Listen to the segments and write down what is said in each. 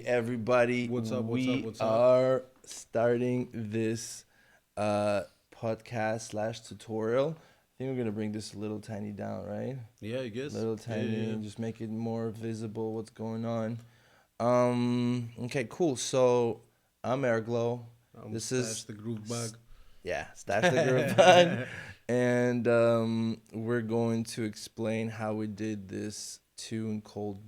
everybody. What's up? We What's up? are starting this podcast slash tutorial. I think we're gonna bring this a little tiny down, right? Yeah, I guess. Little Yeah, tiny, yeah, and just make it more visible what's going on. Okay, cool. So I'm AIRGLO. This Stash is the groove bug. yeah, Stash the Group Bug. And we're going to explain how we did this tune called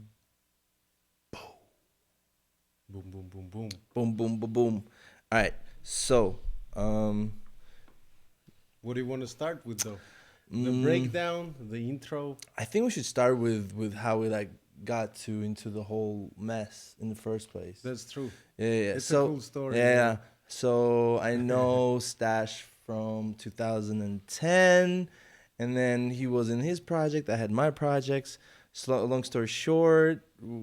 Boom, boom, boom, boom. Boom Boom Boom Boom. All right, so What do you want to start with, though? The mm, breakdown, the intro. I think we should start with how we like got to into the whole mess in the first place. That's true. Yeah. It's So a cool story. yeah. So I know Stash from 2010, and then he was in his project. I had my projects. Long story short,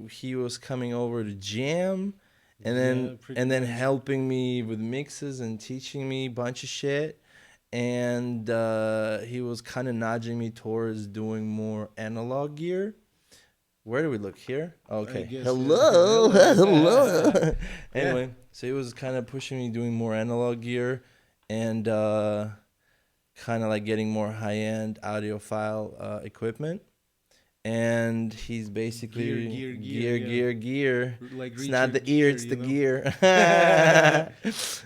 he was coming over to jam, and then pretty and then much. helping me with mixes and teaching me a bunch of shit. And he was kind of nudging me towards doing more analog gear. Where do we look here? Okay. guess, Hello. yeah. Hello. Anyway, so he was kind of pushing me doing more analog gear and kind of like getting more high-end audiophile equipment. And he's basically gear. Like It's not the Richard ear, Gere, it's you the know? gear.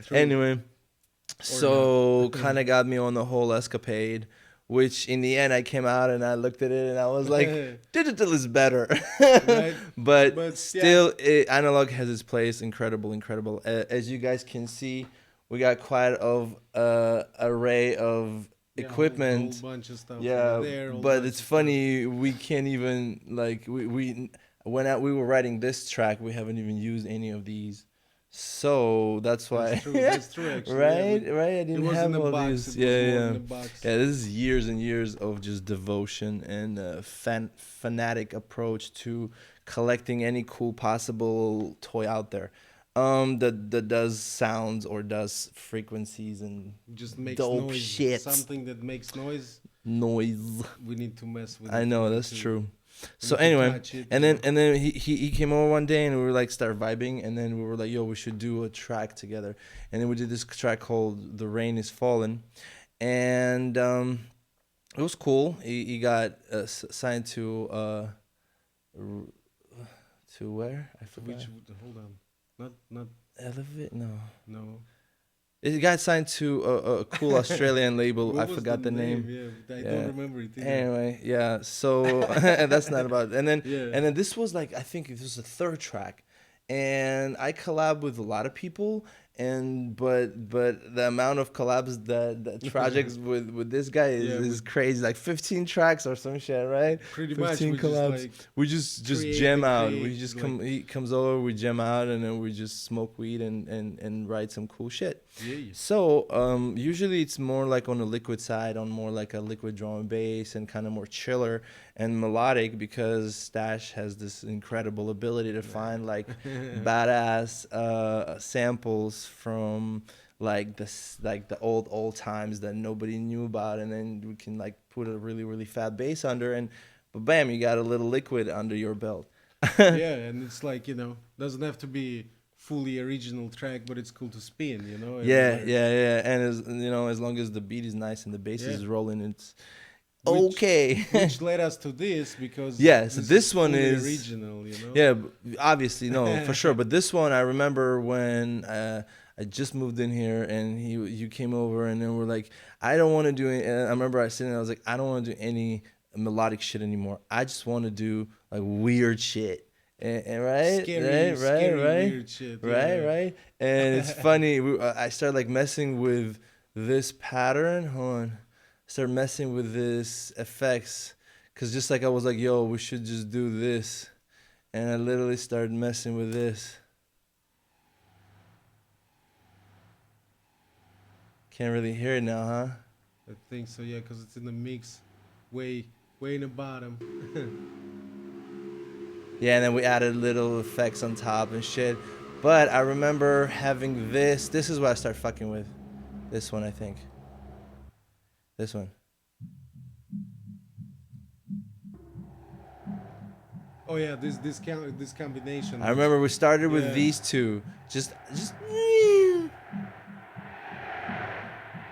True. Anyway, so not. kind of got me on the whole escapade, which in the end I came out and I looked at it and I was like, digital is better. Right? But still, analog has its place. Incredible. As you guys can see, we got quite of array of equipment. A whole bunch of stuff. Yeah, There, but it's funny, we can't even like we when we were writing this track, we haven't even used any of these. So that's why. That's true. That's true. Actually, Right, yeah, right. I didn't have all these. Yeah. In the box. Yeah, this is years and years of just devotion and fanatic approach to collecting any cool possible toy out there. That does sounds or does frequencies and Just makes dope noise. shit. Something that makes noise. Noise. We need to mess with. I it. know We need that's to- true. we So need to anyway, touch it, and you then and then he came over one day and we were like start vibing, and then we were like, yo, we should do a track together. And then we did this track called "The Rain Is Fallen," and it was cool. He got signed to where I forgot. Hold on. Not Elevate? No. no. It got signed to a cool Australian label. What I was forgot the name. Yeah, I Yeah. don't remember it either. Anyway, yeah. So that's not about it. And then Yeah. and then this was like, I think it was the third track, and I collab with a lot of people. And but the amount of collabs that projects with this guy is crazy. Like 15 tracks or some shit, right? Pretty much. 15 We collabs. just like We just create jam and out. create, We just like- come. He comes over. We jam out, and then we just smoke weed and write some cool shit. yeah. So usually it's more like on the liquid side, on more like a liquid drum and bass, and kind of more chiller and melodic, because Stash has this incredible ability to find like badass samples from like the old times that nobody knew about, and then we can like put a really fat bass under, and but bam, you got a little liquid under your belt. Yeah, and it's like, doesn't have to be fully original track, but it's cool to spin, and Yeah. And as long as the beat is nice and the bass is rolling, it's Which- okay. Which led us to this, because Yeah, so this one fully is- original, Yeah, obviously, no, for sure. But this one, I remember when I just moved in here, and you came over, and then we're like, I don't want to do it. I remember I sitting there, I was like, I don't want to do any melodic shit anymore. I just want to do like weird shit. And right, Scary, right, weird shit. right. And it's funny. I started like messing with this pattern. Hold on. Start messing with this effects, cause just like I was like, yo, we should just do this, and I literally started messing with this. Can't really hear it now, huh? I think so, yeah, because it's in the mix, way in the bottom. Yeah, and then we added little effects on top and shit. But I remember having this. This is what I start fucking with. This one, I think. This one. Oh yeah, this combination. I remember we started with Yeah. these two. Just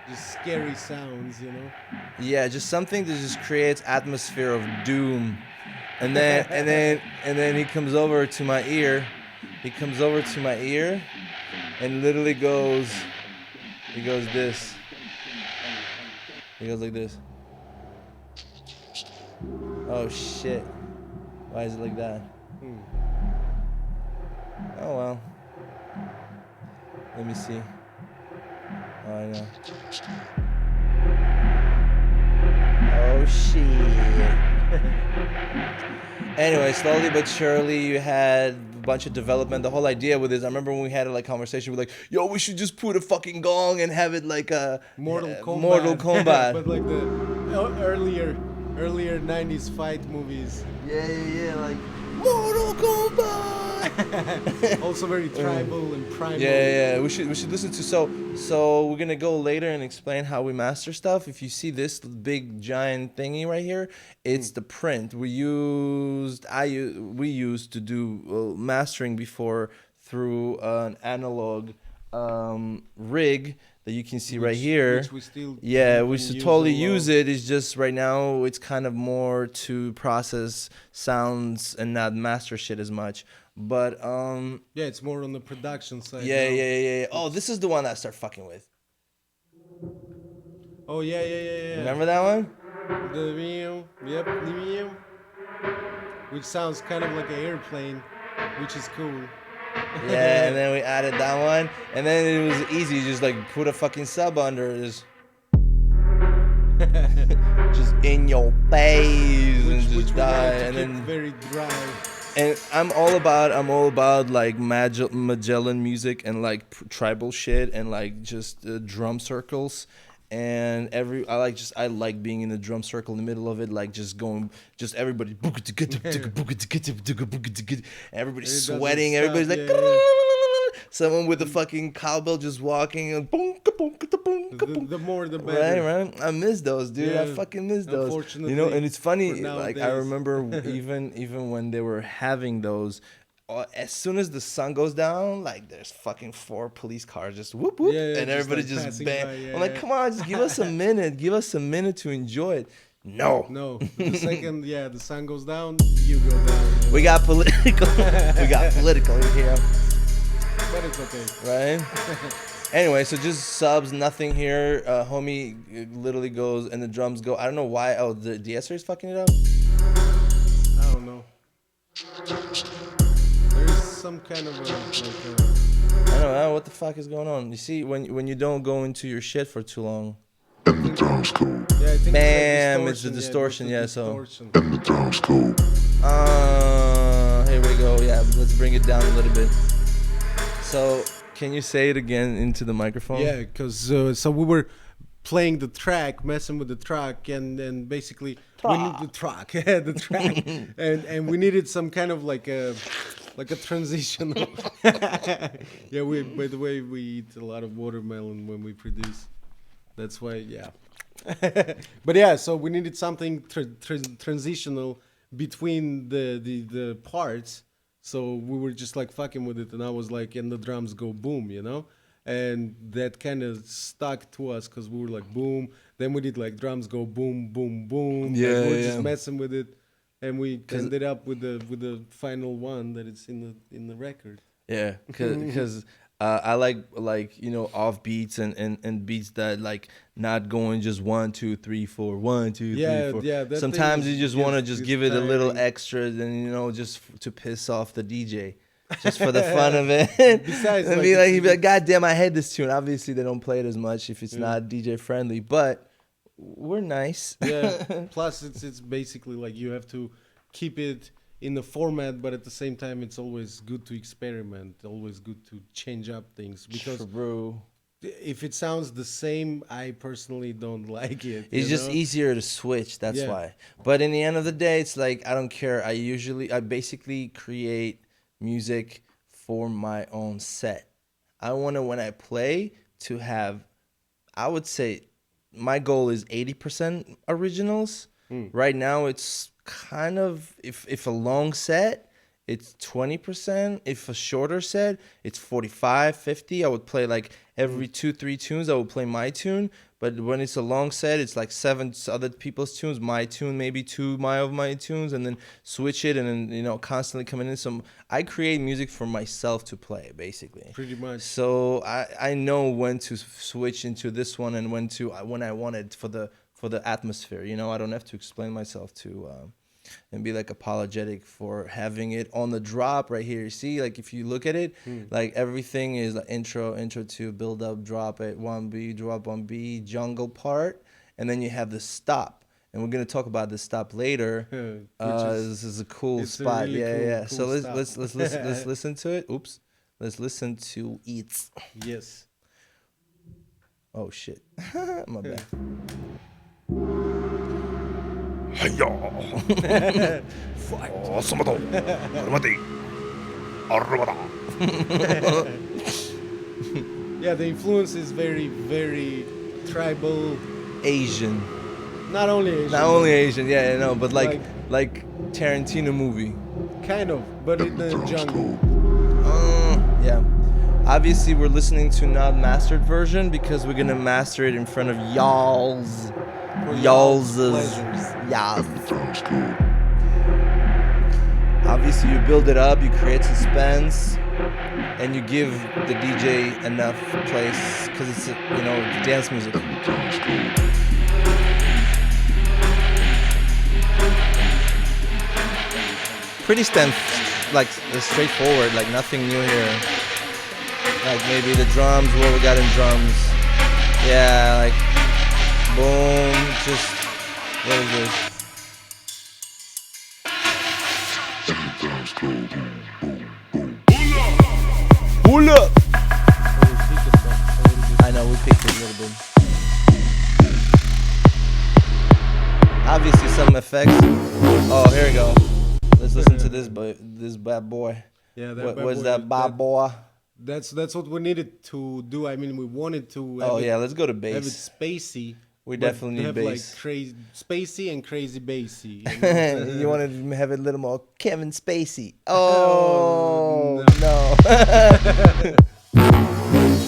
Just scary sounds, you know. yeah, just something that just creates atmosphere of doom. And then he comes over to my ear. He comes over to my ear and literally goes he goes this. He goes like this. Oh shit. Why is it like that? Hmm. Oh well. Let me see. Oh I know. Oh shit. Anyway, slowly but surely, you had a bunch of development. The whole idea with this, I remember when we had a like conversation, we're like, "Yo, we should just put a fucking gong and have it like a Mortal Kombat. Mortal Kombat." But like the earlier '90s fight movies. Yeah, like Mortal Kombat. Also very tribal and primal. Yeah. We should listen to so we're gonna go later and explain how we master stuff. If you see this big giant thingy right here, it's the print we used to do mastering before through an analog rig that you can see right here. Which we still Yeah, even we should use totally a lot. use it. It's just right now it's kind of more to process sounds and not master shit as much. But Yeah, it's more on the production side. yeah. Oh, this is the one I start fucking with. Oh yeah. Remember that one? The meow, yep, the meow. Which sounds kind of like an airplane, which is cool. Yeah, and then we added that one, and then it was easy. Just like put a fucking sub under it, just in your face and which just we die, wanted to and keep then. very dry. And I'm all about like Magellan music and like tribal shit and like just drum circles and I like being in the drum circle in the middle of it, like just going, just everybody, everybody's sweating, stop, everybody's like, yeah. someone with a fucking cowbell just walking and The more the better. Right. I miss those, dude. I Yeah. fucking miss those. Unfortunately, You know, and it's funny. for Like I nowadays. remember even when they were having those. As soon as the sun goes down, like there's fucking 4 police cars just whoop whoop, Yeah, and just, everybody like, just passing bang. by, yeah, I'm like, yeah. come on, just give us a minute. Give us a minute to enjoy it. No, No, the second the sun goes down, you go down. we got political. We got political in here, But it's okay. right? Anyway, so just subs, nothing here. Homie literally goes, and the drums go. I don't know why. Oh, the de-esser is fucking it up. I don't know. There's some kind of I don't know what the fuck is going on. You see, when you don't go into your shit for too long. yeah, I think Bam, it's it's the distortion. distortion, Yeah, yeah, it's so- the distortion. Here we go. Yeah, let's bring it down a little bit. So, can you say it again into the microphone? Yeah, because so we were playing the track, messing with the track, and basically we need the track, the track, and we needed some kind of like a transition. Yeah, by the way, we eat a lot of watermelon when we produce. That's why, yeah. But yeah, so we needed something transitional between the parts. So we were just like fucking with it, and I was like, and the drums go boom, you know? And that kind of stuck to us because we were like boom. Then we did like drums go boom, boom, boom. Yeah, like, we were yeah. just messing with it, and we ended up with the final one that it's in the record. Yeah, because I like you know off beats and beats that like not going just 1 2 3 4 1 2 Yeah, 3 4. yeah, that Sometimes thing you just want to gets just give it a little tiring. extra, then you know just to piss off the DJ. Just for the fun of it. Besides, and like, be like, it's- he'd be like, God damn, I hate this tune. Obviously, they don't play it as much if it's not DJ friendly, but we're nice. Yeah. Plus, it's basically like you have to keep it in the format, but at the same time, it's always good to experiment. Always good to change up things because True. if it sounds the same, I personally don't like it. It's you just know? easier to switch. That's Yeah. why. But in the end of the day, it's like I don't care. I basically create music for my own set. I want to when I play to have. I would say my goal is 80% originals. Right now, it's kind of, if a long set, it's 20%. If a shorter set, it's 45, 50. I would play like every 2-3 tunes, I would play my tune. But when it's a long set, it's like 7 other people's tunes, my tune, maybe 2 of my tunes, and then switch it, and then, constantly coming in. So I create music for myself to play, basically. Pretty much. So I know when to switch into this one and when I want it for the atmosphere. I don't have to explain myself to and be like apologetic for having it on the drop right here. You see, like if you look at it, like everything is like intro to build up, drop at 1B, drop 1B, jungle part, and then you have the stop. And we're gonna talk about the stop later. This is a cool spot. Really Yeah. cool So let's stop. let's listen to it. Oops. Let's listen to it. Yes. Oh shit. My bad. Yeah, the influence is very, very tribal. Asian. Not only Asian. Not only Asian, yeah, I know, but like Like- Tarantino movie. Kind of, but in the jungle. Yeah. Obviously, we're listening to not mastered version because we're gonna master it in front of y'all's. Y'all's. pleasures. Y'all's. Obviously, you build it up, you create suspense, and you give the DJ enough place because it's dance music. Pretty straightforward, like nothing new here. Like maybe the drums, what we got in drums. Yeah, like boom, just what is this? Pull up! I know, we picked it a little bit. Obviously some effects. Oh, here we go. Let's listen to this bad boy. Yeah, What's that bad boy? That's what we needed to do. I mean, we wanted to. Have Let's go to Have it bass. spacey. We but definitely need have bass. like crazy spacey and crazy bassy. You want to have it a little more Kevin Spacey. Oh, no.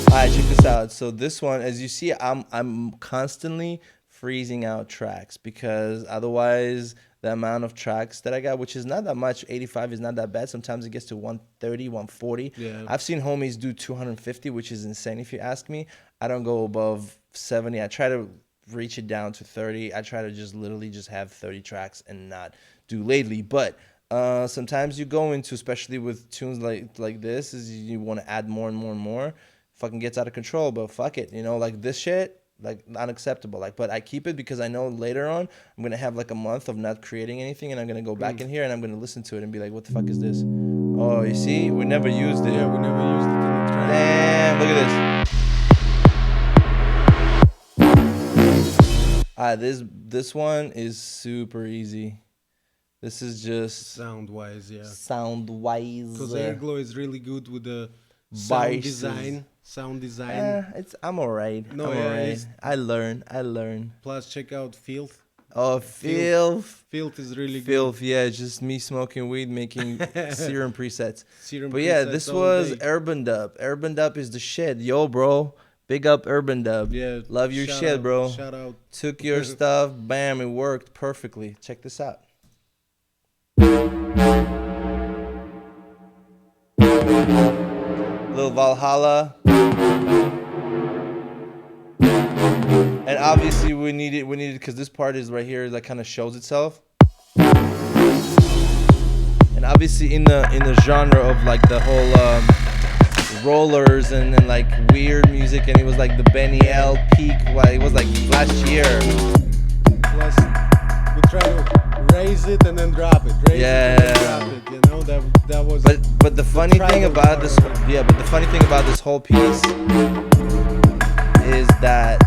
All right, check this out. So this one, as you see, I'm constantly freezing out tracks because otherwise the amount of tracks that I got, which is not that much, 85 is not that bad. Sometimes it gets to 130, 140. Yeah. I've seen homies do 250, which is insane if you ask me. I don't go above 70. I try to reach it down to 30. I try to just literally just have 30 tracks and not do lately. But sometimes you go into, especially with tunes like this, is you want to add more and more and more. Fucking gets out of control, but fuck it. Like this shit, like unacceptable. Like, but I keep it because I know later on I'm gonna have like a month of not creating anything, and I'm gonna go back in here and I'm gonna listen to it and be like, what the fuck is this? Oh, you see, we never used it. Yeah, we never used it in the track. Damn, look at this. This one is super easy. This is just Sound-wise, yeah. sound-wise. Because AIRGLO is really good with the Vices. sound design. I'm alright. No, I'm yeah, alright. it's- I learn. Plus, check out Filth. Oh, filth. Filth is really Filth, yeah, just me smoking weed, making serum presets. good. Serum But yeah, presets this all was day. Urban Dub. Urban Dub is the shit. Yo, bro. Big up Urban Dub. Yeah, Love your shout shit, out, bro. Shout out. Took your stuff, bam, it worked perfectly. Check this out. Little Valhalla. And obviously we need it because this part is right here that kind of shows itself. And obviously in the genre of like the whole rollers and like weird music, and it was like the Benny L peak, it was like last year. Plus, we try to raise it and then drop it. Raise it and then drop it. That was. But the funny thing tribal about this, part. yeah, but the funny thing about this whole piece is that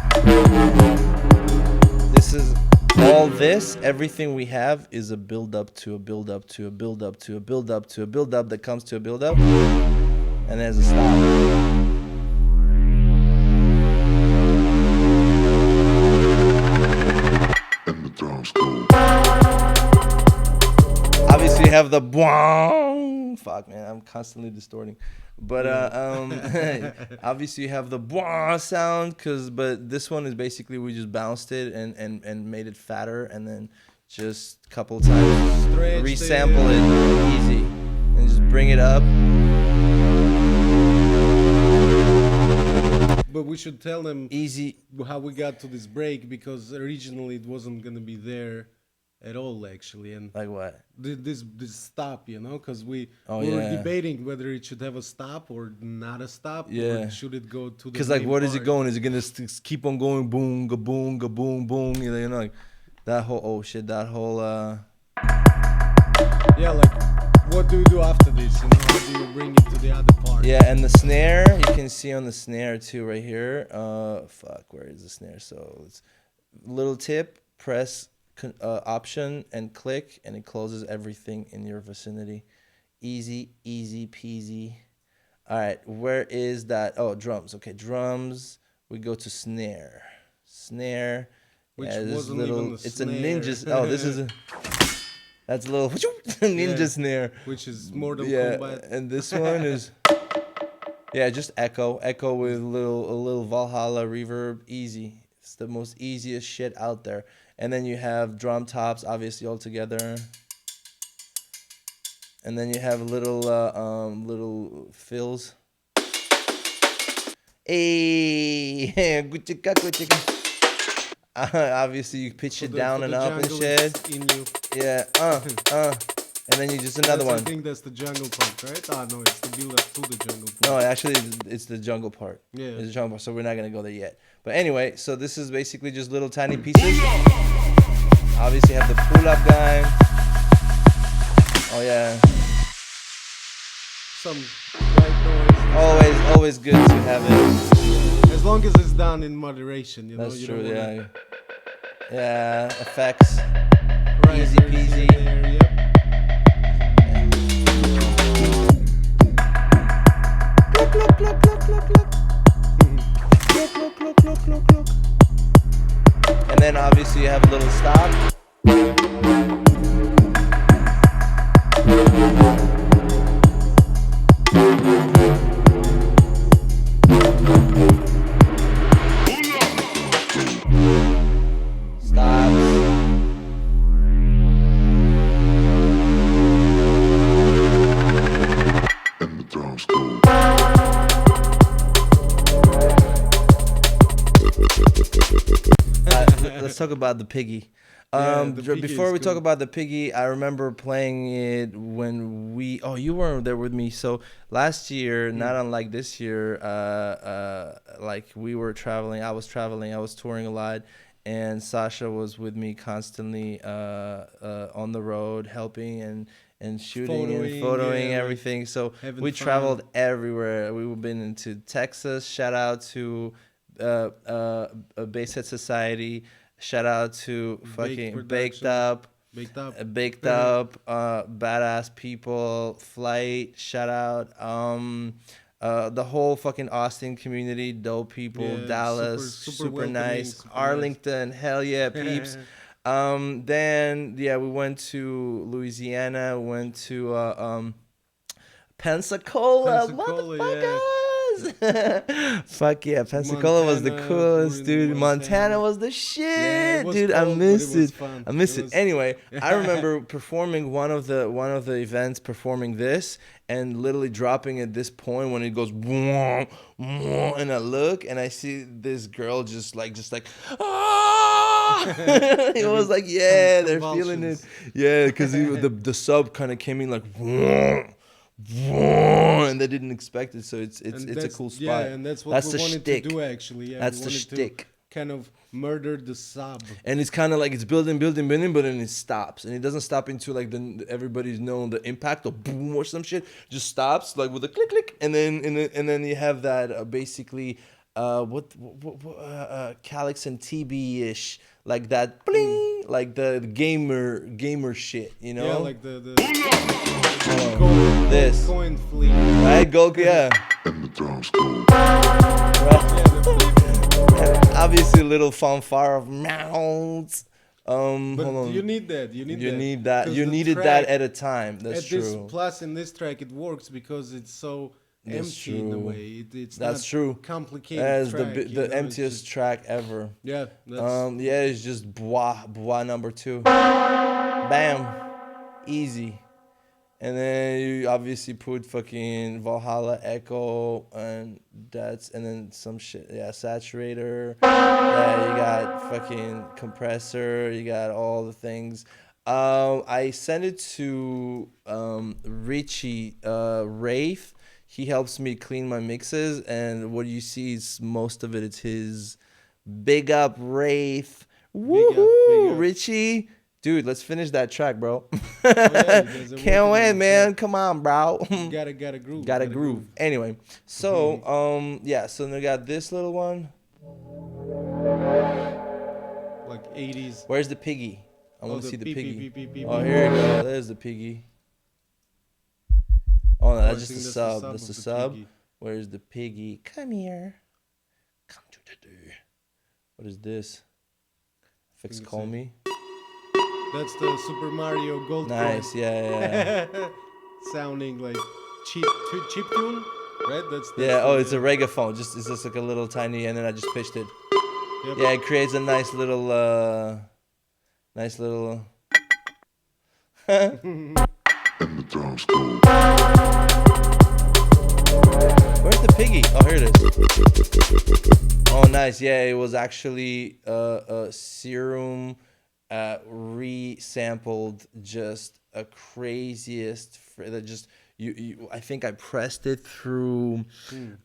this is all this, everything we have is a build up to a build up to a build up to a build up to a build up that comes to a build up, and there's a stop. have the bwang. Fuck, man, I'm constantly distorting. But obviously you have the bwang sound, but this one is basically we just bounced it and made it fatter, and then just a couple times resample it easy and just bring it up. But we should tell them Easy how we got to this break, because originally it wasn't gonna be there at all, actually. And like what? this stop, because we were yeah. debating whether it should have a stop or not a stop. Yeah. Or should it go to the Because like, main what is it part? going? Is it gonna keep on going? Boom, ga boom, ga boom, boom. You know, like that whole that whole. Yeah, like what do you do after this? How do you bring it to the other part? Yeah, and the snare you can see on the snare too, right here. Fuck, where is the snare? So it's little tip, press option and click, and it closes everything in your vicinity. Easy peasy. All right, where is that? Oh, drums. Okay, drums. We go to snare. Which yeah, this wasn't little. even a It's snare. a ninja. Oh, this is a. That's a little ninja snare. Which is Mortal Yeah, Kombat. and this one is. Yeah, just echo with a little Valhalla reverb. Easy. It's the most easiest shit out there. And then you have drum tops, obviously, all together. And then you have little fills. Hey, obviously you pitch it down and up and shit. In you. Yeah, and then you just another one. I think that's the jungle part, right? Ah, no, it's the build up to the jungle part. No, actually, it's the jungle part. Yeah. It's the jungle part, so we're not gonna go there yet. But anyway, so this is basically just little tiny pieces. Obviously, have the pull-up guy. Oh yeah. Some white noise. Always good to have it. As long as it's done in moderation, That's you true. don't Yeah. wanna... Yeah. Effects. Right, Easy there's peasy. there, yep. Look, look, look, look, look, look. Look, look, look, look, look, look. And then obviously you have a little stop. Let's talk about the piggy. The piggy Before is we talk good. about the piggy, I remember playing it when you weren't there with me. So last year, not unlike this year, like we were traveling, I was touring a lot, and Sasha was with me constantly on the road, helping and shooting and photoing yeah, everything. So having we fun. traveled everywhere. We've been into Texas. Shout out to Basehead Society. Shout out to fucking Baked Up, Badass People, Flight. Shout out the whole fucking Austin community, dope people, Yeah, Dallas, super super welcoming, nice, super Arlington, hell yeah, peeps. Then we went to Louisiana, went to Pensacola, motherfuckers. Fuck yeah, Pensacola was the Montana, coolest, dude. Montana was the shit, dude. I miss it. I miss it. Anyway, I remember performing one of the events, performing this, and literally dropping at this point when it goes, wah, wah, and I look and I see this girl just like ah! It was like, yeah, they're feeling it, yeah, because the sub kind of came in like. Wah, and they didn't expect it, so it's a cool spot. Yeah, and that's what we wanted shtick. to do actually. Yeah, that's we the wanted shtick. to kind of murder the sub. And it's kind of like it's building, but then it stops, and it doesn't stop into like everybody's known the impact or boom or some shit. Just stops like with a click, click, and then you have that basically Calyx and TB ish, like that bling, like the gamer shit, you know? Yeah, like the this coin fleet. right, Goku, yeah. And the drums go. Right. And obviously, a little fanfare of mouths. But Hold on. you need that. You need You that. need that. 'Cause You the needed track that at a time. That's at this true. plus in this track it works because it's so That's empty in a true. way. It's That's not true. complicated That is track. You the know, it's emptiest just track ever. yeah. That's Yeah, it's just bois number 2. Bam, easy. And then you obviously put fucking Valhalla Echo, and then some shit. Yeah, saturator. Yeah, you got fucking compressor. You got all the things. I sent it to Richie Rafe. He helps me clean my mixes, and what you see is most of it. It's his. Big up, Rafe. big up, big Woohoo, up. Richie. Dude, let's finish that track, bro. Oh yeah, you guys are Can't working wait, on the man. track. Come on, bro. Gotta groove. Gotta Gotta groove. Anyway, so yeah, so then we got this little one. Like 80s. Where's the piggy? I Oh, want to the see the beep, beep, piggy. beep, beep, beep, Oh, beep. here you go. There's the piggy. Oh no, Oh, I that's just think a that's sub. the That's the of the sub. piggy. Where's the piggy? Come here. Come to the door. What is this? Fix Think it's call it. me. That's the Super Mario Gold Nice. coin. Yeah. Sounding like chip tune, right? That's Yeah. the, Oh, it's a reggaephone. It's just like a little tiny, and then I just pitched it. Yep. Yeah, it creates a nice little. Nice little. Where's the piggy? Oh, here it is. Oh, nice. Yeah, it was actually Serum re-sampled just a craziest. That just you. I think I pressed it through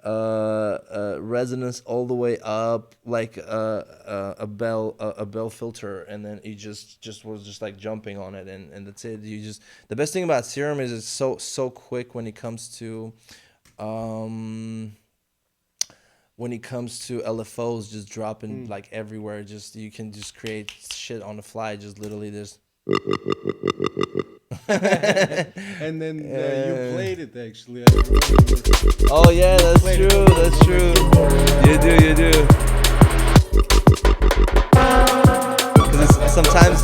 resonance all the way up like a bell filter, and then it just was just like jumping on it, and that's it. You just the best thing about Serum is it's so quick when it comes to LFOs just dropping like everywhere. Just you can just create shit on the fly. Just literally just. And then you played it actually. I remember you Oh yeah, that's played it true. on the- That's on the true. keyboard. You do. Because it's sometimes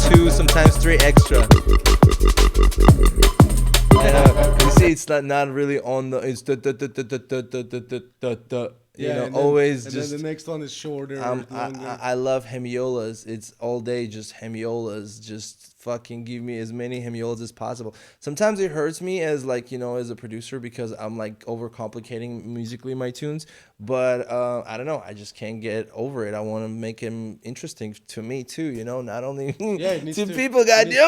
2, sometimes 3 extra. I know. You see, it's not really on the. It's you know, and then, always and just. then the next one is shorter, I longer. I love hemiolas. It's all day just hemiolas. Just fucking give me as many hemiolas as possible. Sometimes it hurts me as like as a producer because I'm like overcomplicating musically my tunes. But I don't know. I just can't get over it. I want to make him interesting to me too. Not only Yeah, it needs to to people. it God needs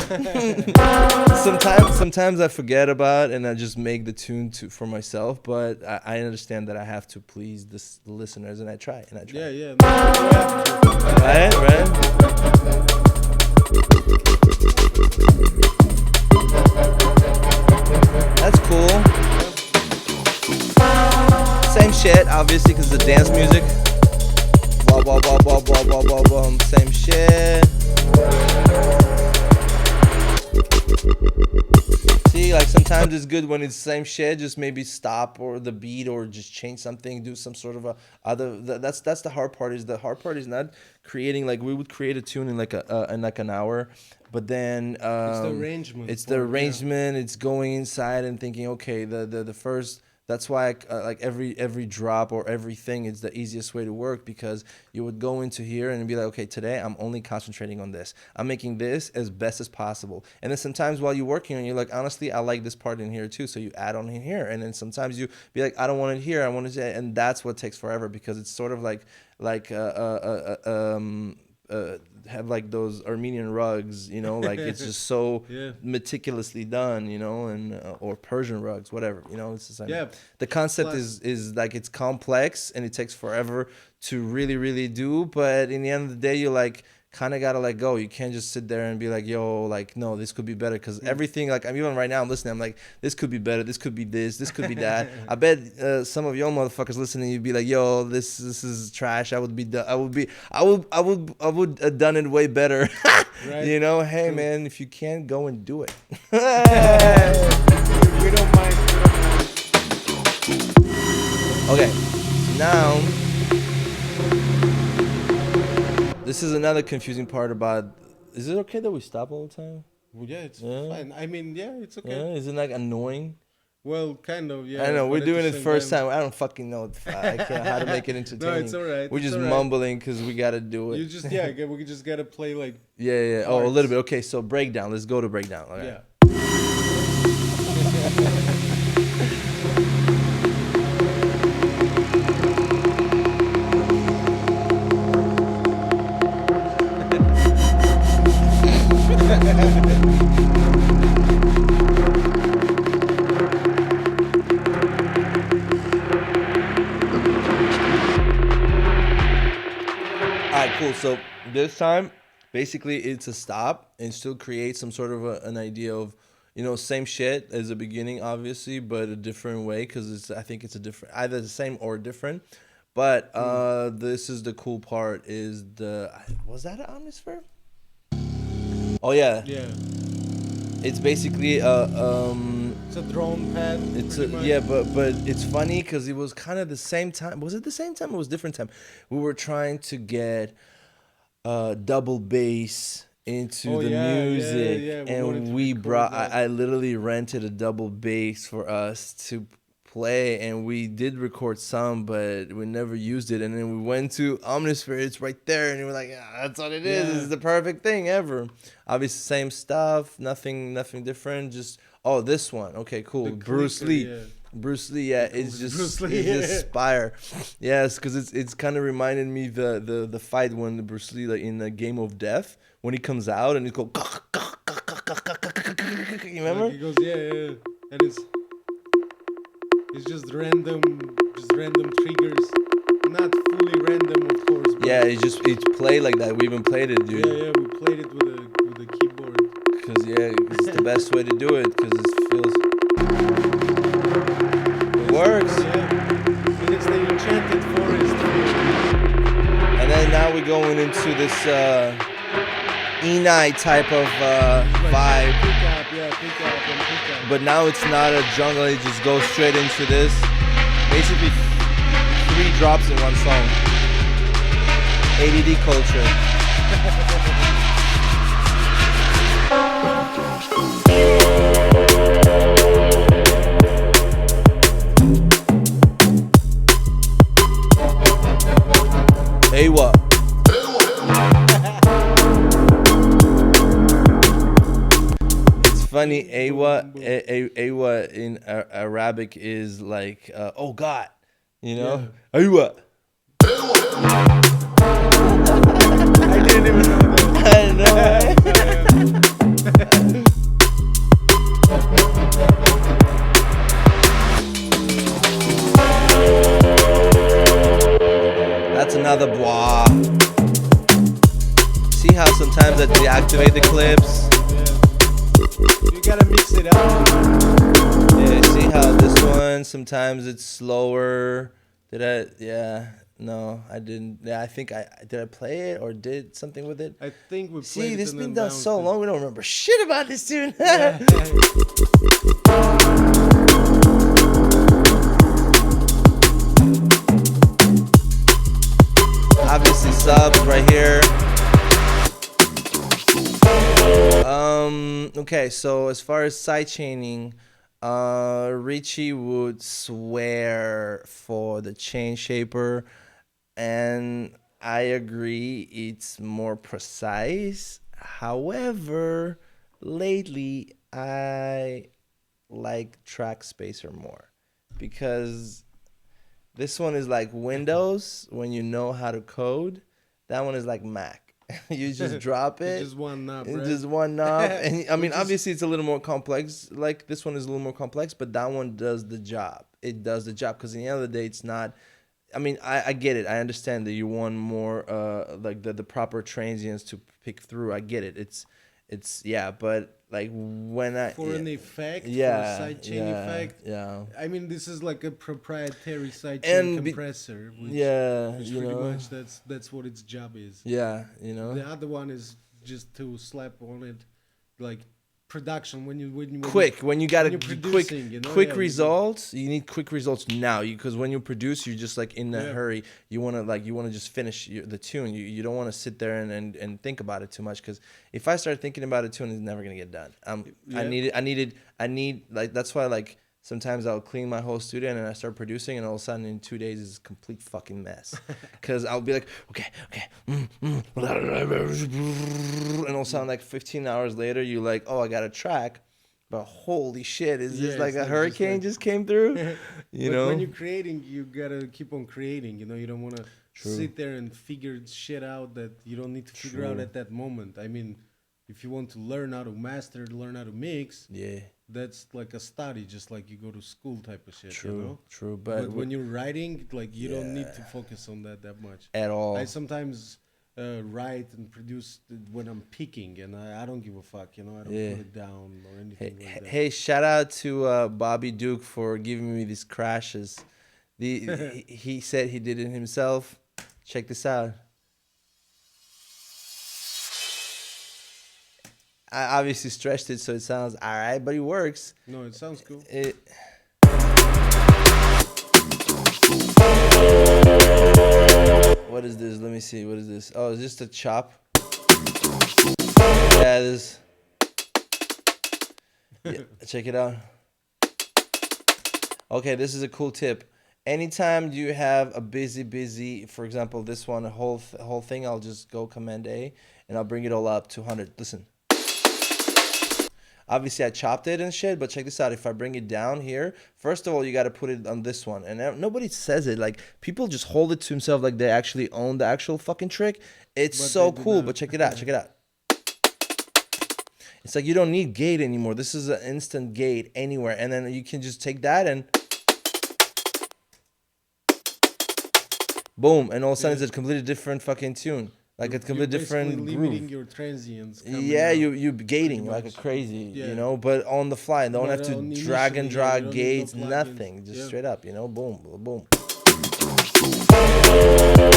damn it. to- Sometimes I forget about it and I just make the tune for myself. But I understand that I have to please the listeners, and I try. Yeah. No, you have to. Right. That's cool. Same shit, obviously, because it's dance music. Blah, blah, blah, blah, blah, blah, blah, blah. Same shit. See, like sometimes it's good when it's the same shit. Just maybe stop or the beat or just change something, do some sort of a other. That's the hard part. The hard part is not creating like we would create a tune in like an hour, but then It's the arrangement. It's the arrangement. It's going inside and thinking, okay, the first. That's why like every drop or everything is the easiest way to work, because you would go into here and be like, okay, today I'm only concentrating on this. I'm making this as best as possible. And then sometimes while you're working on it, you're like, honestly, I like this part in here too. So you add on in here. And then sometimes you be like, I don't want it here. I want it here. And that's what takes forever, because it's sort of like have like those Armenian rugs, like it's just so Yeah. meticulously done, and or Persian rugs, whatever, it's just like, Yeah. the concept Plus- is like it's complex and it takes forever to really do, but in the end of the day you like kind of gotta let go. You can't just sit there and be like, yo, like, no, this could be better, because everything, like, I'm even right now I'm listening, I'm like, this could be better, this could be this could be that. I bet some of your motherfuckers listening, you'd be like, yo, this is trash. I would have done it way better. Right. Hey True. man, if you can, go and do it. We don't mind. Okay, so now This is another confusing part about. Is it okay that we stop all the time? Well, yeah, it's Yeah. fine. I mean, yeah, it's okay. Yeah, isn't that annoying? Well, kind of, yeah. I know but we're at the doing it same first time. I don't fucking know. I can't how to make it No, entertaining. it's all right. We're it's just all right. mumbling because we gotta do it. You just we just gotta play like Yeah. Oh, a parts. little bit. Okay, so breakdown. Let's go to breakdown. Okay. Yeah. All right, cool. So this time, basically, it's a stop and still create some sort of an idea of, same shit as the beginning, obviously, but a different way because I think it's a different, either the same or different. But this is the cool part is was that an omnisphere? Oh yeah, Yeah. it's basically It's a drone pad. it's pretty much. yeah, but it's funny because it was kind of the same time. Was it the same time? Or was it different time? We were trying to get double bass into Oh, the yeah, music, yeah, we wanted and to we record brought. that. I literally rented a double bass for us to play, and we did record some, but we never used it. And then we went to Omnisphere. It's right there, and we were like, "That's what it is. Yeah. This is the perfect thing ever." Obviously, same stuff. Nothing different. Just this one. Okay, cool. The Bruce clicker, Lee. yeah. Bruce Lee, yeah, it's just Bruce Lee, it's just yeah. fire. Yes, because it's kind of reminded me the fight when the Bruce Lee like in the Game of Death when he comes out and he go. You remember? Like he goes, yeah, and it's just random triggers, not fully random, of course. But Yeah, it's played like that. We even played it, dude. yeah, we played it with a keyboard. Cause it's the best way to do it. Cause it works. Yeah, and it's the enchanted forest. And then now we're going into this E-night type of vibe. Pick up and pick up. But now it's not a jungle, it just goes straight into this. Basically 3 drops in one song. ADD culture. Hey what? It's funny, Awa in Arabic is like, oh God, Awa. I didn't even know that. I know, right? That's another bois. See how sometimes I deactivate the clips? Yeah. You gotta mix it up. Yeah, see how this one, sometimes it's slower. Yeah, no, I didn't. Yeah, I think did I play it or did something with it? I think we See, played this it been and done then so bounced long, we don't remember shit about this tune. it. Obviously subs right here. Okay, so as far as sidechaining, Richie would swear for the chain shaper, and I agree it's more precise. However, lately I like track spacer more because this one is like Windows when you know how to code. That one is like Mac. You just drop it. It's just one knob, It's right? just one knob. And I mean, Which is- obviously it's a little more complex. Like this one is a little more complex, but that one does the job. It does the job because at the end of the day, it's not. I mean, I get it. I understand that you want more like the proper transients to pick through. I get it. It's yeah, but like when I For an effect, yeah, for a sidechain yeah, effect. yeah. I mean, this is like a proprietary sidechain And compressor, which, Yeah, which you pretty know. much that's what its job is. Yeah, you know. The other one is just to slap on it like production when quick when you got when to you're quick producing, you know? quick Yeah, results. You need quick results now, because when you produce, you're just like in a Yeah. hurry. You want to just finish the tune. You don't want to sit there and think about it too much, because if I start thinking about a tune, it's never gonna get done. Yeah. I need, like, that's why, like, sometimes I'll clean my whole studio and then I start producing, and all of a sudden in 2 days it's a complete fucking mess. Because I'll be like, okay, and all of a sudden, like 15 hours later, you're like, oh, I got a track, but holy shit, is this Yeah, like it's a like hurricane just came through? You but know? when you're creating, you gotta keep on creating. You know, you don't want to True. sit there and figure shit out that you don't need to figure out True. at that moment. I mean, if you want to learn how to master, learn how to mix, Yeah, that's like a study, just like you go to school type of shit. true, You know? true. But But when you're writing, like you don't need Yeah. to focus on that much. at all. I sometimes write and produce when I'm picking, and I don't give a fuck. You know, I don't Yeah. put it down or Hey, anything like that. hey, shout out to Bobby Duke for giving me these crashes. He said he did it himself. Check this out. I obviously stretched it so it sounds alright, but it works. No, it sounds cool. What is this? Let me see. What is this? Oh, is this a chop? Yeah, this. Yeah, check it out. Okay, this is a cool tip. Anytime you have a busy, for example, this one, whole thing, I'll just go Command A and I'll bring it all up to 100. Listen. Obviously, I chopped it and shit, but check this out. If I bring it down here, first of all, you got to put it on this one. And nobody says it. Like, people just hold it to themselves like they actually own the actual fucking trick. It's But so they do cool, not. but check it out. Check it out. It's like you don't need gate anymore. This is an instant gate anywhere. And then you can just take that and boom. And all of a sudden, it's a completely different fucking tune. Like a completely different limiting groove. your transients. coming Yeah, out. you gating like a much. crazy, Yeah. you know, but on the fly. Don't But have to on drag and initially, yeah, drop you don't need no gates, plugins. nothing. Just Yeah. straight up, you know, boom, boom.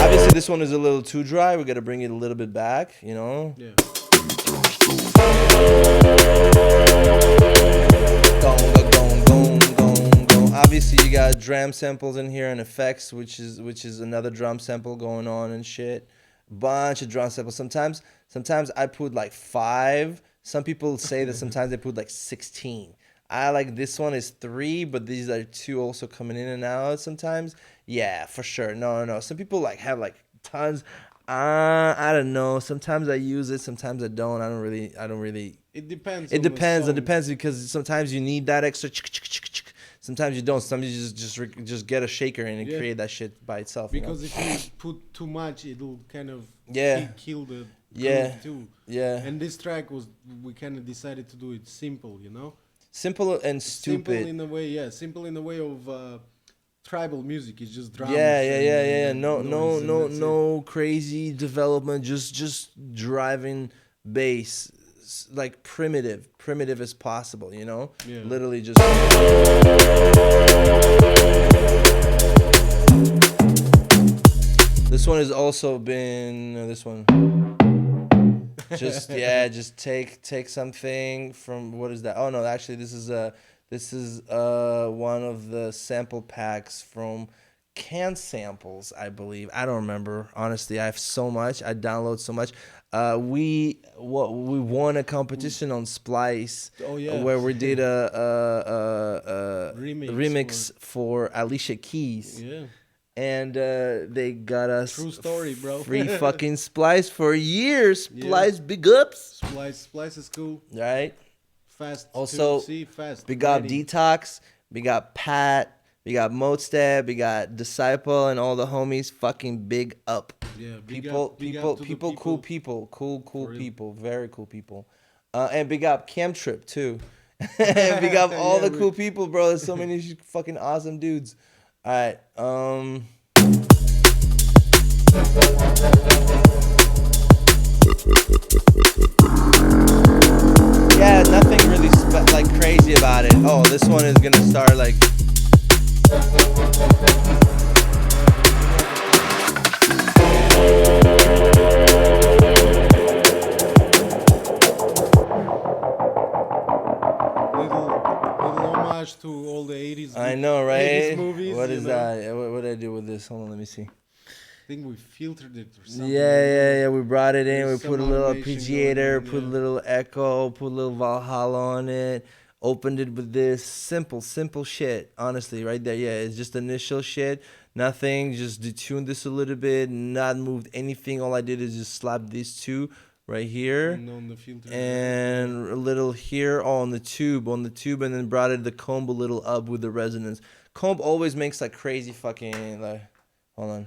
Obviously, this one is a little too dry. We got to bring it a little bit back, you know. Yeah. Obviously, you got drum samples in here and effects, which is another drum sample going on and shit. Bunch of drum samples. Sometimes I put like 5. Some people say that sometimes they put like 16. I like this one is 3, but these are 2 also coming in and out sometimes. Yeah, for sure. No. Some people like have like tons. I don't know. Sometimes I use it. Sometimes I don't. I don't really. It depends. It on the depends. It song. depends because sometimes you need that extra. Sometimes you don't. Sometimes you just get a shaker and Yeah. create that shit by itself. You know? Because if you put too much, it'll kind of Yeah. kill the Yeah. groove too. Yeah, And this track we kind of decided to do it simple, you know. simple and Simple stupid. in a way, yeah. Simple in the way of tribal music. It's just drums. Yeah. and No, noise and that's it. no crazy development. Just driving bass, like primitive as possible. You know, Yeah. literally just. This one has also been this one. Just take something from what is that? Oh no, actually this is one of the sample packs from Can Samples, I believe. I don't remember honestly. I have so much. I download so much. We won a competition on Splice. Oh, yeah. Where we did a remix for Alicia Keys. Yeah. And they got us True story, bro. free fucking Splice for years. Yeah. Splice, big ups. Splice is cool. Right? Fast. Also, to see, fast. We got ready. Detox. We got Pat. We got Motestab. We got Disciple and all the homies. Fucking big up. Yeah. Big Big up to the cool people. Cool For real. people. Very cool people. And big up Chemtrip too. And big up all Yeah, the cool people, bro. There's so many fucking awesome dudes. All right. Yeah, nothing really like crazy about it. Oh, this one is gonna start like. What you is know. that? What did I do with this? Hold on, let me see. I think we filtered it or something. Yeah, I don't yeah, know. yeah. We brought it in. We There's put some a little automation going arpeggiator, on. put a Yeah. little echo, put a little Valhalla on it. Opened it with this simple shit. Honestly, right there. Yeah, it's just initial shit. Nothing. Just detuned this a little bit. Not moved anything. All I did is just slap these two right here On the filter. Yeah. and a little here on the tube, and then brought it the comb a little up with the resonance. Comb always makes like crazy fucking like. Hold on.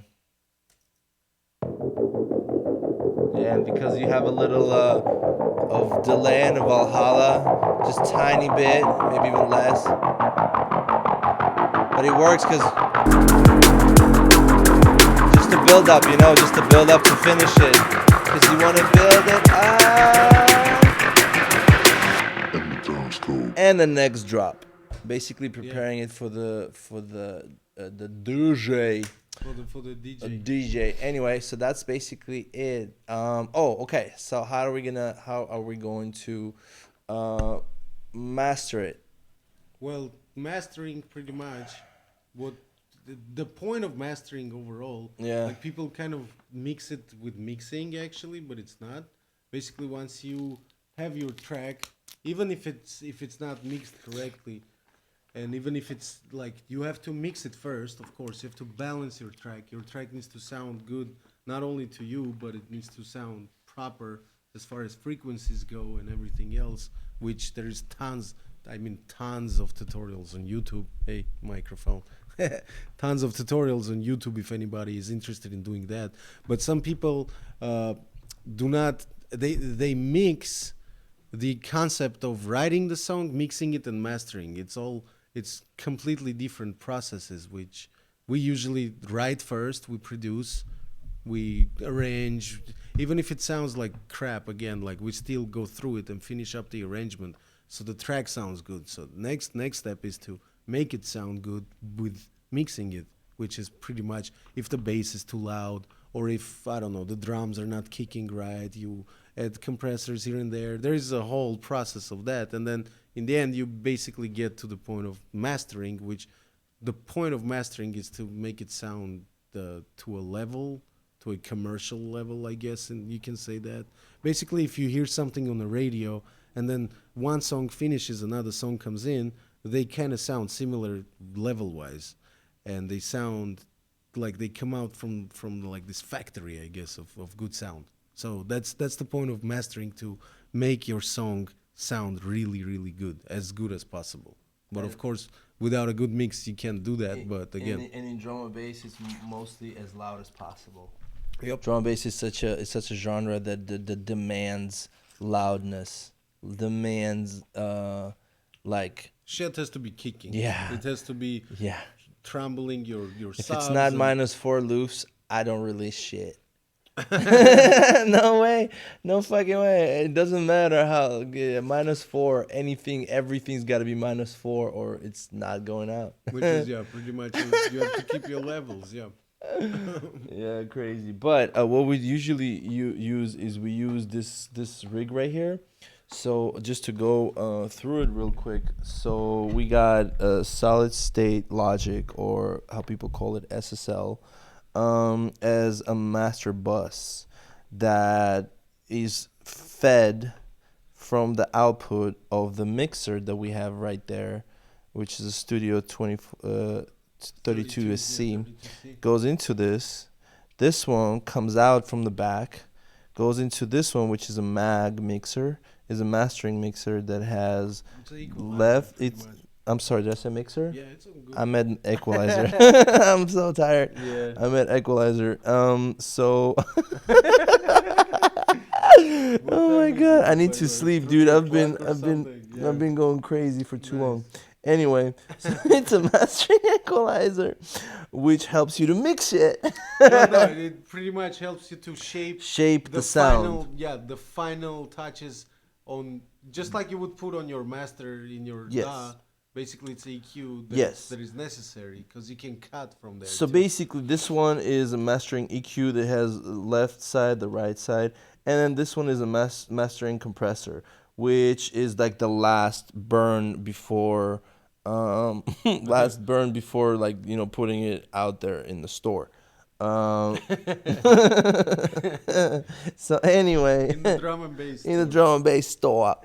Yeah, and because you have a little of delay in the Valhalla, just tiny bit, maybe even less. But it works because just to build up, just to build up to finish it. Because you want to build it up. And the next drop. Basically Yeah. preparing it for the DJ. For the A DJ. DJ. Anyway, so that's basically it. Okay. So how are we going to uh master it? Well, mastering pretty much what the point of mastering overall. Yeah. Like people kind of mix it with mixing actually, but it's not. Basically, once you have your track, even if it's not mixed correctly, and even if it's like you have to mix it first, of course, you have to balance your track. Your track needs to sound good, not only to you, but it needs to sound proper as far as frequencies go and everything else, which there's tons of tutorials on YouTube. Hey, microphone. Tons of tutorials on YouTube if anybody is interested in doing that. But some people do not, they mix the concept of writing the song, mixing it, and mastering. It's completely different processes, which we usually write first, we produce, we arrange. Even if it sounds like crap, again, like we still go through it and finish up the arrangement so the track sounds good. So next step is to make it sound good with mixing it, which is pretty much if the bass is too loud, or if, I don't know, the drums are not kicking right, you add compressors here and there. There is a whole process of that, and then in the end you basically get to the point of mastering, which the point of mastering is to make it sound to a level, to a commercial level, I guess, and you can say that. Basically, if you hear something on the radio and then one song finishes, another song comes in, they kind of sound similar level wise, and they sound like they come out from like this factory, I guess, of good sound. So that's the point of mastering, to make your song sound really good as possible. But of course, without a good mix, you can't do that. But again, And in drum and bass, it's mostly as loud as possible. yep. Drum and bass is such a genre that demands loudness, demands like Shit has to be kicking. Yeah. It has to be yeah. trembling your If subs it's not and- -4 loops, I don't release shit. No way, no fucking way. It doesn't matter how -4 anything, everything's got to be -4 or it's not going out. which is pretty much you have to keep your levels. Yeah. Yeah, crazy. But what we usually use is we use this rig right here. So just to go through it real quick. So we got a solid state logic, or how people call it SSL, as a master bus that is fed from the output of the mixer that we have right there, which is a Studio 32SC. Goes into this. This one comes out from the back, goes into this one, which is a mag mixer, is a mastering mixer that has left. I'm sorry, did I say mixer? Yeah, it's all good. I meant equalizer. I'm so tired. Yeah. I meant equalizer. So. Oh my god, I need to sleep, dude. I've been going crazy for too long. Anyway, so it's a mastering equalizer, which helps you to mix it. No, it pretty much helps you to shape the sound. The final touches on, just like you would put on your master in your Yes. DAW. Basically, it's EQ Yes. that is necessary, because you can cut from there. So too. basically, this one is a mastering EQ that has the left side, the right side, and then this one is a mastering compressor, which is like the last burn before last burn before like putting it out there in the store. Um, so anyway, In the drum and bass in the store. drum and bass store.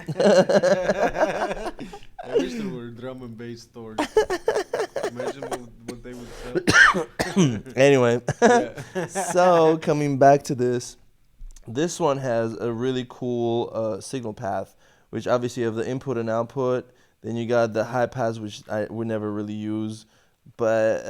I wish there were drum and bass stores. Imagine what they would sell. Anyway, Yeah. so coming back to this one has a really cool signal path, which obviously you have the input and output. Then you got the high pass, which I would never really use. But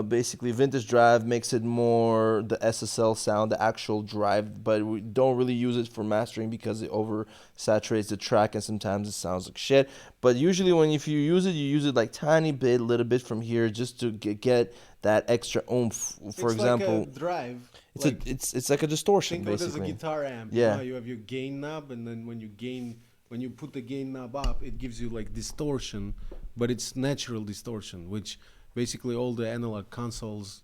basically, Vintage Drive makes it more the SSL sound, the actual drive. But we don't really use it for mastering because it oversaturates the track, and sometimes it sounds like shit. But usually, if you use it like tiny bit, little bit from here, just to get that extra oomph. For It's example, like a drive. it's Like, it's like a distortion, think of it as a basically. guitar amp. Yeah. You know, you have your gain knob, and then when you put the gain knob up, it gives you like distortion, but it's natural distortion, which basically all the analog consoles,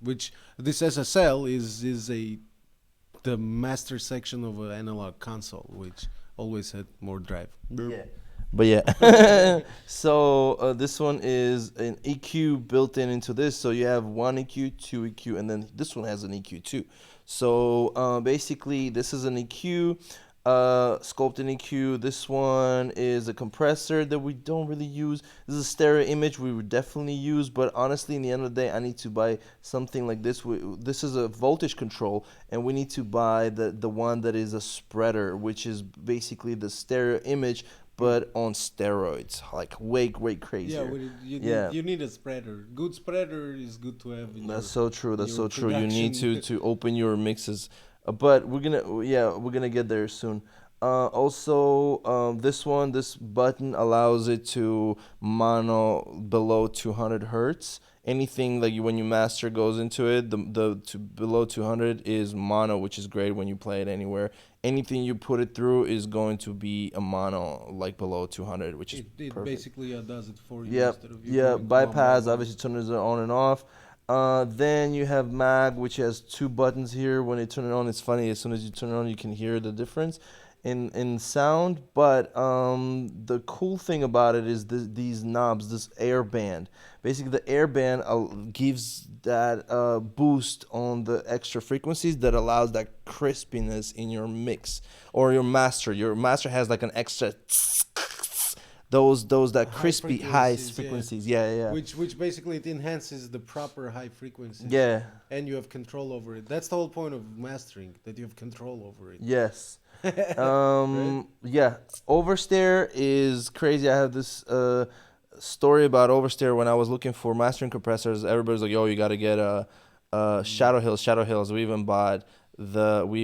which this SSL is the master section of an analog console, which always had more drive. Yeah. But yeah, so this one is an EQ built into this. So you have one EQ, two EQ, and then this one has an EQ too. So basically, this is an EQ, scoped in EQ. This one is a compressor that we don't really use. This is a stereo image we would definitely use, but honestly, in the end of the day, I need to buy something like this. This is a voltage control, and we need to buy the one that is a spreader, which is basically the stereo image but on steroids, like way crazier. Yeah, Yeah. you need a spreader. Good spreader is good to have. That's so true. That's so your true. You need production. to open your mixes, but we're gonna get there soon. Also, this button allows it to mono below 200 hertz. Anything like when you master goes into it, the to below 200 is mono, which is great when you play it anywhere. Anything you put it through is going to be a mono, like below 200, which is It perfect. basically does it for you Yep, instead of you yeah. going to one by Bypass one. obviously turns it on and off. Then you have mag, which has two buttons here. When you turn it on, it's funny. As soon as you turn it on, you can hear the difference in sound. But the cool thing about it is these knobs, this air band. Basically, the air band gives that boost on the extra frequencies that allows that crispiness in your mix or your master. Your master has like an extra those that crispy high frequencies, yeah. frequencies. Yeah. Which basically it enhances the proper high frequencies. Yeah. And you have control over it. That's the whole point of mastering, that you have control over it. Yes. Right? Yeah. Oversteer is crazy. I have this story about Oversteer. When I was looking for mastering compressors, everybody's like, "Yo, you got to get a Shadow Hills." Shadow Hills. We even bought the The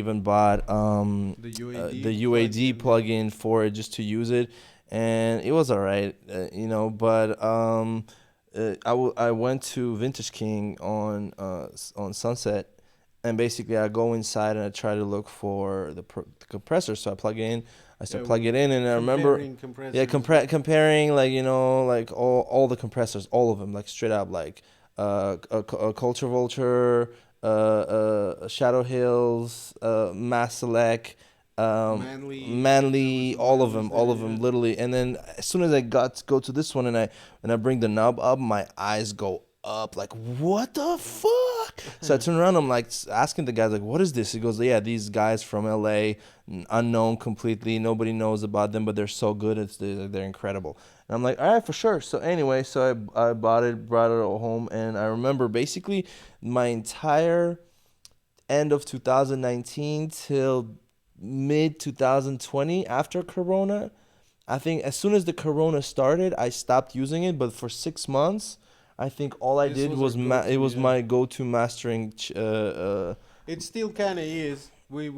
UAD the UAD plugin for it just to use it, and it was alright, But I went to Vintage King on Sunset, and basically I go inside and I try to look for the compressor. So I plug it in. I start plug it in, and I remember, comparing like like all the compressors, all of them, like straight up, like a Culture Vulture, Shadow Hills, Mass Select, Manly, all of them, literally. And then as soon as I go to this one, and I bring the knob up, my eyes go up, like, what the fuck? So I turn around, I'm like asking the guys, like, what is this? He goes, yeah, these guys from LA, unknown completely, nobody knows about them, but they're so good, they're incredible. And I'm like, all right, for sure. So anyway, so I bought it, brought it home, and I remember basically my entire end of 2019 till mid 2020 after Corona. I think as soon as the Corona started, I stopped using it, but for 6 months, I think all I did was it was my go-to mastering. It still kind of is. We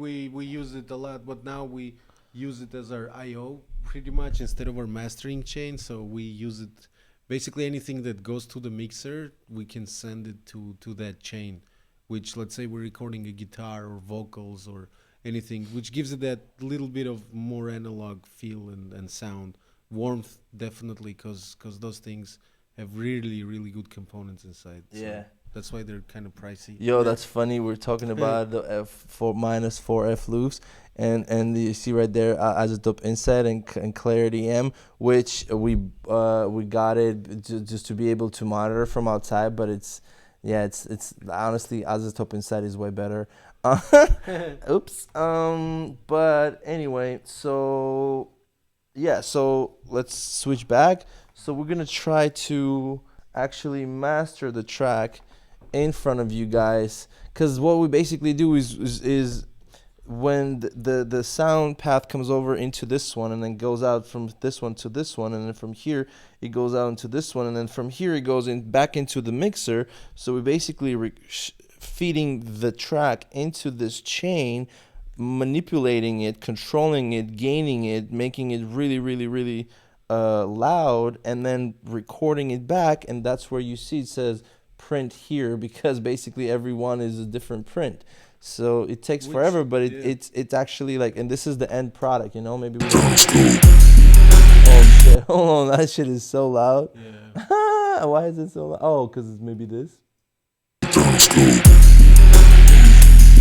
use it a lot, but now we use it as our I/O pretty much instead of our mastering chain. So we use it basically anything that goes to the mixer, we can send it to that chain. Which, let's say we're recording a guitar or vocals or anything, which gives it that little bit of more analog feel and sound. Warmth, definitely, because those things have really good components inside. So. Yeah. That's why they're kind of pricey. Yo, that's funny. We're talking about the F4 minus 4F loops, and you see right there Isotope Insight and Clarity M, which we got it just to be able to monitor from outside. But it's honestly Isotope Insight is way better. Oops. But anyway, so yeah, so let's switch back. So we're gonna try to actually master the track in front of you guys, because what we basically do is when the sound path comes over into this one and then goes out from this one to this one, and then from here it goes out into this one, and then from here it goes in back into the mixer. So we basically feeding the track into this chain, manipulating it, controlling it, gaining it, making it really, really, really loud, and then recording it back. And that's where you see it says print here, because basically every one is a different print. So it takes forever, but it's actually like, and this is the end product, you know. Maybe we oh shit, hold on, that shit is so loud. Yeah. Why is it so loud? Oh, because it's maybe this.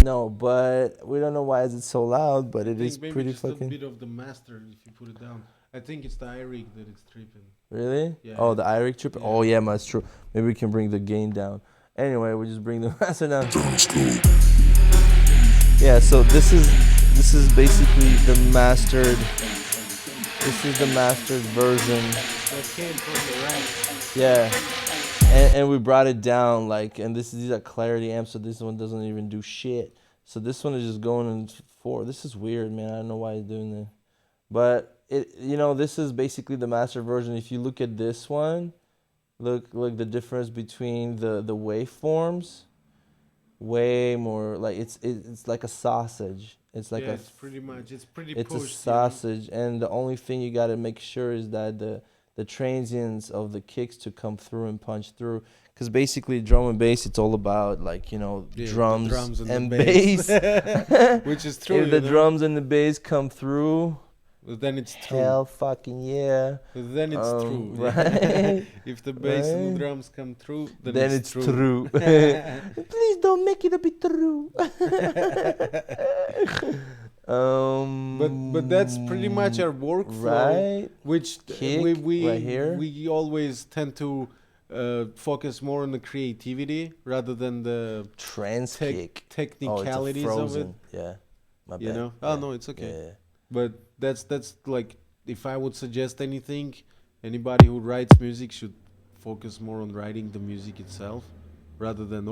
No, but we don't know why is it so loud, but it is Maybe pretty just fucking. a bit of the master if you put it down. I think it's the iRig that it's tripping. Really? Yeah. Oh, the IRIC chip. Yeah. Oh yeah, that's true. Maybe we can bring the gain down. Anyway, we just bring the master down. Yeah. So this is basically the mastered. This is the mastered version. That came from the rack. Yeah. And we brought it down like, and these are clarity amps, so this one doesn't even do shit. So this one is just going in 4. This is weird, man. I don't know why it's doing that. But this is basically the master version. If you look at this one, look the difference between the waveforms. Way more like it's like a sausage. It's like it's pretty much. It's pretty. It's pushed, a sausage, and the only thing you got to make sure is that the transients of the kicks to come through and punch through. Because basically, drum and bass, it's all about drums and the bass. Which is true. If the drums and the bass come through, then it's true. hell fucking yeah. Then it's true. Right? If the bass and the drums come through, then it's true. Please don't make it a bit true. But that's pretty much our workflow, right? Which Kick right here. we always tend to focus more on the creativity rather than the trance kick. technicalities of it. Yeah, my bad. You know? Yeah. Oh no, it's okay. Yeah. But that's like, if I would suggest anything, anybody who writes music should focus more on writing the music itself, rather than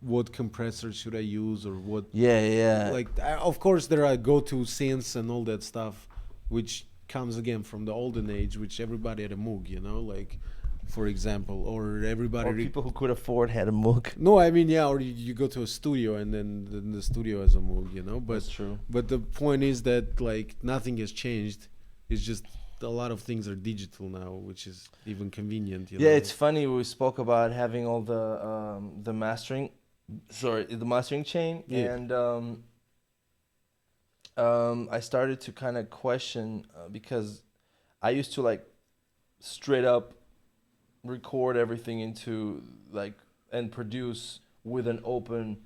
what compressor should I use or what. Yeah. Like of course there are go-to synths and all that stuff, which comes again from the olden age, which everybody had a Moog, like, for example, or everybody. Or people who could afford had a Moog. No, I mean, or you go to a studio and then the studio has a Moog, But that's true. But the point is that like nothing has changed. It's just a lot of things are digital now, which is even convenient. Yeah, it's funny. We spoke about having all the mastering, the mastering chain, and I started to kind of question because I used to like straight up record everything into and produce with an open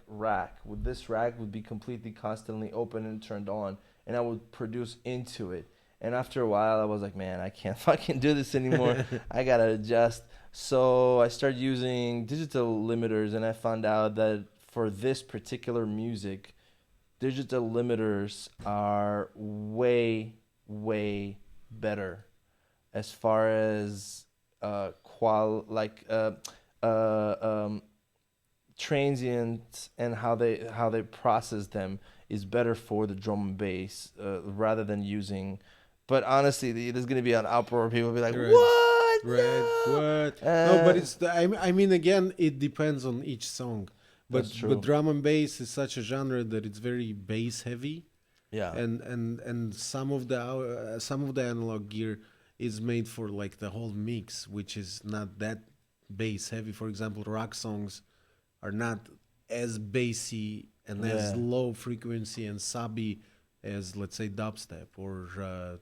rack. With this rack would be completely constantly open and turned on, and I would produce into it. And after a while I was like, man, I can't fucking do this anymore. I gotta adjust. So I started using digital limiters, and I found out that for this particular music, digital limiters are way better as far as transient and how they process them is better for the drum and bass rather than using. But honestly, there's gonna be an uproar. People will be like, Right. "What? Right? What? No, but it's I mean, again, it depends on each song. That's true. But drum and bass is such a genre that it's very bass heavy. Yeah. And some of the analog gear is made for like the whole mix, which is not that bass heavy. For example, rock songs are not as bassy and as low frequency and subby as, let's say, dubstep or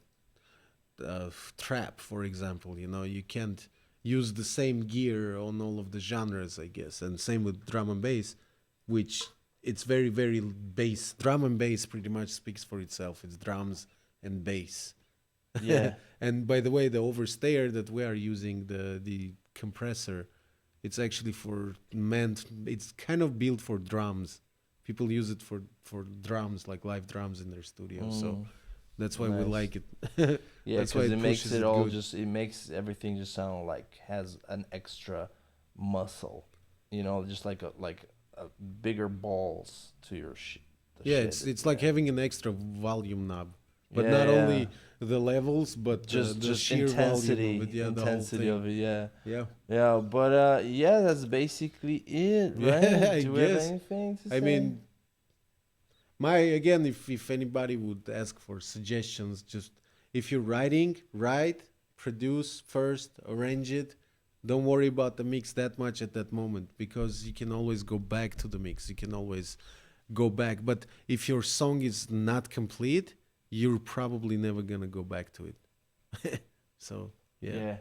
trap, for example. You can't use the same gear on all of the genres, I guess. And same with drum and bass, which it's very, very bass. Drum and bass pretty much speaks for itself. It's drums and bass. Yeah. And by the way, the overstayer that we are using, the compressor, it's actually it's kind of built for drums. People use it for drums, like live drums in their studio. So that's why we Nice. like it. Yeah, That's why because it makes pushes it all good. just, it makes everything just sound like has an extra muscle, just like a bigger balls to your shit. Yeah, it's like having an extra volume knob, but not Yeah, only the levels, but the just sheer intensity, volume of it. Yeah, the whole intensity thing. of it. Yeah, Yeah, yeah. But yeah, that's basically it, right? yeah, I Do we have guess. anything to I say? mean, my again, if anybody would ask for suggestions, just if you're writing, write, produce first, arrange it. Don't worry about the mix that much at that moment because you can always go back to the mix. You can always go back. But if your song is not complete, you're probably never gonna go back to it. So yeah,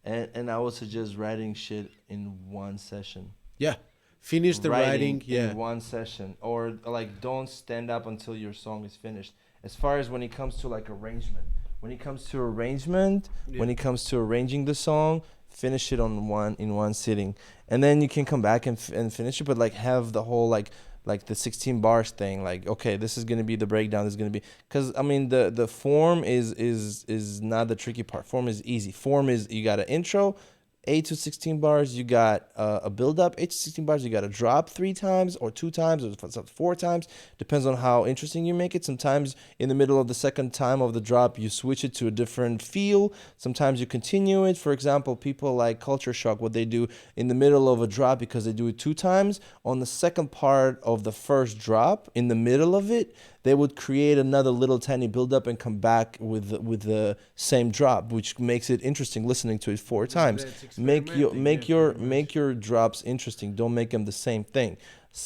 Yeah, and I would suggest writing shit in one session. yeah. Finish the writing. Yeah, in one session, or like don't stand up until your song is finished. As far as when it comes to like arrangement, when yeah. it comes to arranging the song, finish it in one sitting, and then you can come back and finish it, but like have the whole like the 16 bars thing, like okay, this is gonna be the breakdown, this is gonna be, because I mean the form is not the tricky part. Form is easy. Form is, you got an intro, 8 to 16 bars, you got a build up, 8 to 16 bars, you got a drop 3 times or 2 times or 4 times. Depends on how interesting you make it. Sometimes in the middle of the second time of the drop, you switch it to a different feel. Sometimes you continue it. For example, people like Culture Shock, what they do in the middle of a drop, because they do it 2 times, on the second part of the first drop, in the middle of it, they would create another little tiny build up and come back with the same drop, which makes it interesting listening to it 4 times. That's Make your drops interesting. Don't make them the same thing.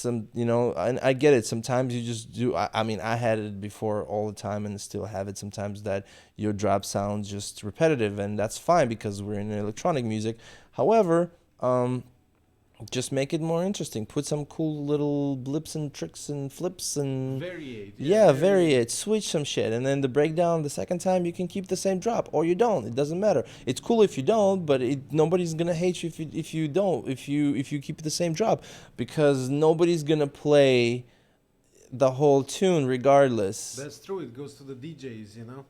And I get it. Sometimes you just do. I mean, I had it before all the time, and still have it sometimes, that your drop sounds just repetitive, and that's fine because we're in electronic music. However, just make it more interesting. Put some cool little blips and tricks and flips and Variate. yeah, vary it, switch some shit, and then the breakdown the second time you can keep the same drop, or you don't. It doesn't matter. It's cool if you don't, but nobody's gonna hate you if you don't, if you keep the same drop, because nobody's gonna play the whole tune regardless. That's true. It goes to the DJs, you know.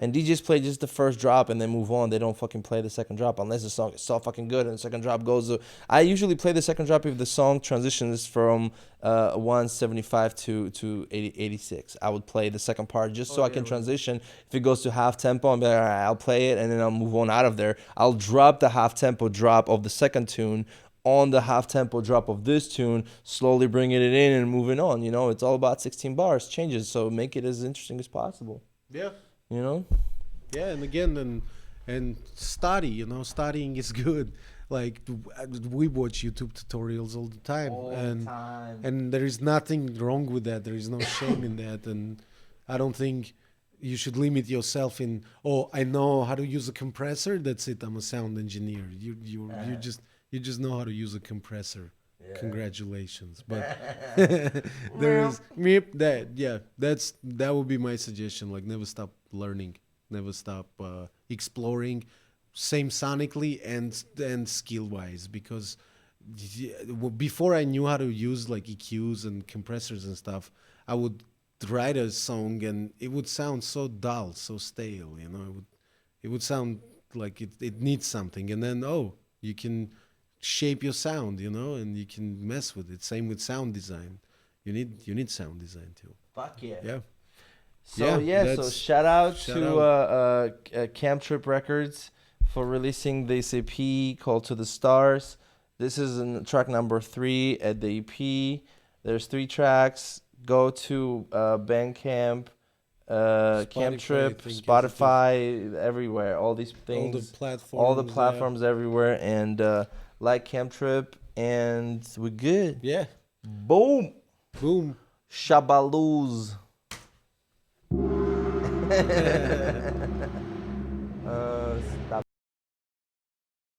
And DJs play just the first drop and then move on. They don't fucking play the second drop unless the song is so fucking good and the second drop goes. I usually play the second drop if the song transitions from 175 to 86. I would play the second part just so I can transition. If it goes to half tempo, I'm like, all right, I'll play it and then I'll move on out of there. I'll drop the half tempo drop of the second tune on the half tempo drop of this tune, slowly bringing it in and moving on. It's all about 16 bars changes, so make it as interesting as possible. Yeah. You know? Yeah, and again, and study. Studying is good. Like we watch YouTube tutorials all the time, and there is nothing wrong with that. There is no shame in that, and I don't think you should limit yourself in. Oh, I know how to use a compressor. That's it. I'm a sound engineer. You just know how to use a compressor. Yeah. Congratulations, but there is that would be my suggestion. Like never stop learning, never stop exploring, same sonically and skill wise. Because before I knew how to use like EQs and compressors and stuff, I would write a song and it would sound so dull, so stale. It would sound like it needs something, and then you can shape your sound, and you can mess with it. Same with sound design. You need sound design too. Fuck yeah. Yeah. So shout out to Camp Trip Records for releasing this EP called To the Stars. This is track number 3 at the EP. There's 3 tracks. Go to Bandcamp, Camp Trip, Spotify, everywhere. All these things. All the platforms everywhere. And like Camp Trip, and we're good. Yeah. Boom. Shabaloos. Stop.